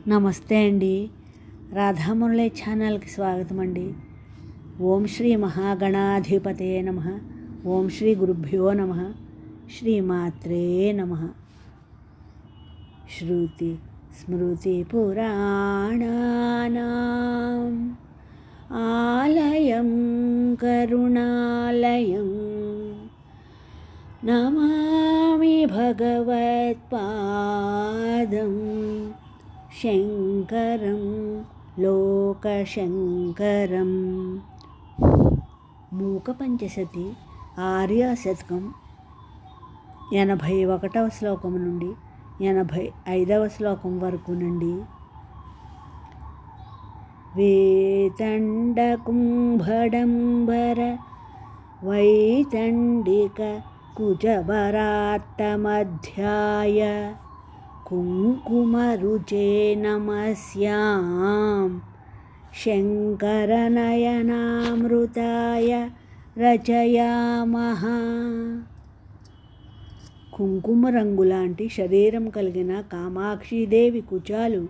నమస్తే అండి. రాధామురళి ఛానల్కి స్వాగతం అండి. ఓం శ్రీ మహాగణాధిపతే నమః. ఓం శ్రీ గురుభ్యో నమః. శ్రీమాత్రే నమః. శృతి స్మృతి పురాణానాం ఆలయం కరుణాలయం నమామి భగవత్పాదం శంకరం లోకశంకరం. మూక పంచశతి ఆర్య శతకం 81వ శ్లోకం నుండి 85వ శ్లోకం వరకు నుండి. వేతండ కుంభడంబర వైతండిక కుజభరాత్తమధ్యాయ కుంకుమరుచే నమస్యాం శంకరనయనామృతాయ రచయామః. కుంకుమ రంగులాంటి శరీరం కలిగిన కామాక్షిదేవి కుచాలు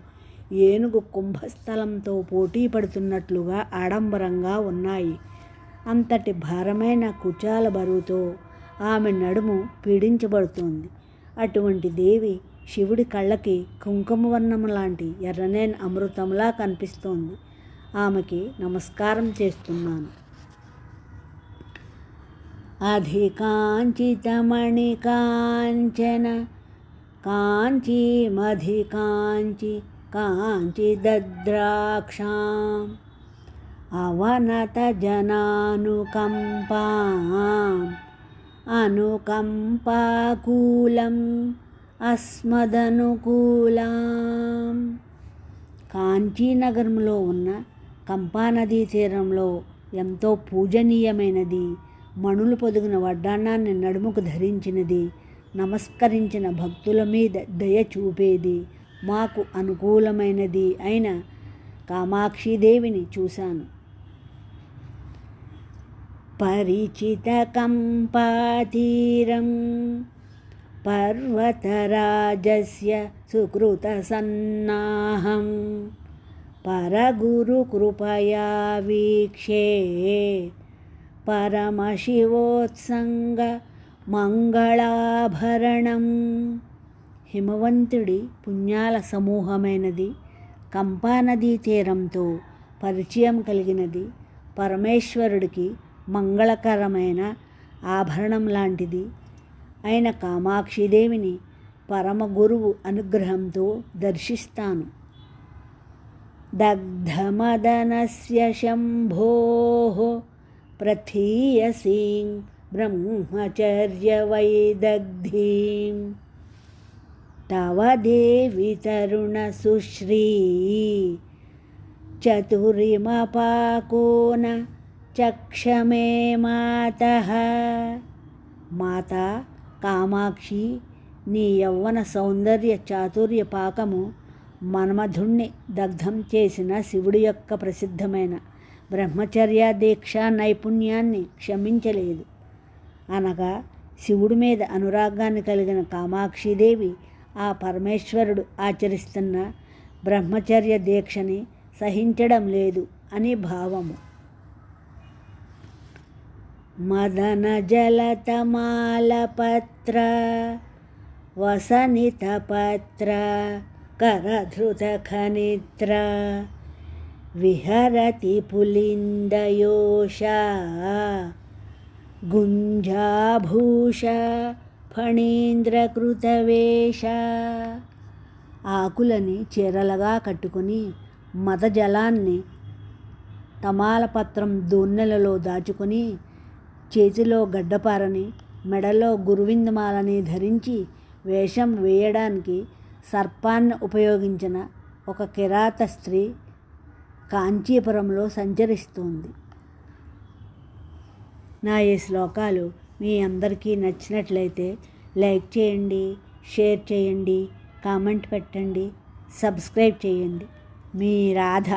ఏనుగు కుంభస్థలంతో పోటీ పడుతున్నట్లుగా ఆడంబరంగా ఉన్నాయి. అంతటి భారమైన కుచాల బరువుతో ఆమె నడుము పీడించబడుతోంది. అటువంటి దేవి శివుడి కళ్ళకి కుంకుమ వర్ణం లాంటి ఎర్రనేని అమృతంలా కనిపిస్తోంది. ఆమెకి నమస్కారం చేస్తున్నాను. అధికాంచితమణికాంచన కాంచీమధికాంచి కాంచిద్రాక్షాం అవనత జనానుకంపాం అనుకంపాకూలం అస్మదనుకూలాం. కాంచీనగరంలో ఉన్న కంపానదీ తీరంలో ఎంతో పూజనీయమైనది, మణులు పొదిగిన వడ్డాణాన్ని నడుముకు ధరించినది, నమస్కరించిన భక్తుల మీద దయ చూపేది, మాకు అనుకూలమైనది అయిన కామాక్షిదేవిని చూశాను. పరిచిత కంపాతీరం పర్వతరాజస్య సుకృత సన్నాహం పరగురు కృపయా వీక్షే పరమశివోత్సంగ మంగళాభరణం. హిమవంతుడి పుణ్యాల సమూహమైనది, కంపానదీ తీరంతో పరిచయం కలిగినది, పరమేశ్వరుడికి మంగళకరమైన ఆభరణం లాంటిది అయిన కామాక్షిదేవిని పరమ గురువు అనుగ్రహంతో దర్శిస్తాను. దగ్ధమదనస్య శంభోః ప్రథీయసీం బ్రహ్మచర్య వైదగ్ధీం తవ దేవి తరుణ సుశ్రీ చతురిమపాకోన చక్షమే మాతః. మాతా కామాక్షి, నీ యవ్వన సౌందర్య చాతుర్య పాకము మన్మధుణ్ణి దగ్ధం చేసిన శివుడి యొక్క ప్రసిద్ధమైన బ్రహ్మచర్య దీక్ష నైపుణ్యాన్ని క్షమించలేదు. అనగా శివుడి మీద అనురాగాన్ని కలిగిన కామాక్షిదేవి ఆ పరమేశ్వరుడు ఆచరిస్తున్న బ్రహ్మచర్య దీక్షని సహించడం లేదు అని భావము. మదన జలతమాలపత్ర వసనితపత్ర కరధృత ఖనిత్ర విహరతి పులిందయోష గుంజాభూష ఫణీంద్రకృతవేష. ఆకులని చీరలుగా కట్టుకుని మదజలాన్ని తమాలపత్రం దోన్నెలలో దాచుకొని చేతిలో గడ్డపారని మెడలో గురువిందమాలని ధరించి వేషం వేయడానికి సర్పాన్ని ఉపయోగించిన ఒక కిరాత స్త్రీ కాంచీపురంలో సంచరిస్తోంది. నా ఈ శ్లోకాలు మీ అందరికీ నచ్చినట్లయితే లైక్ చేయండి, షేర్ చేయండి, కామెంట్ పెట్టండి, సబ్స్క్రైబ్ చేయండి. మీ రాధ.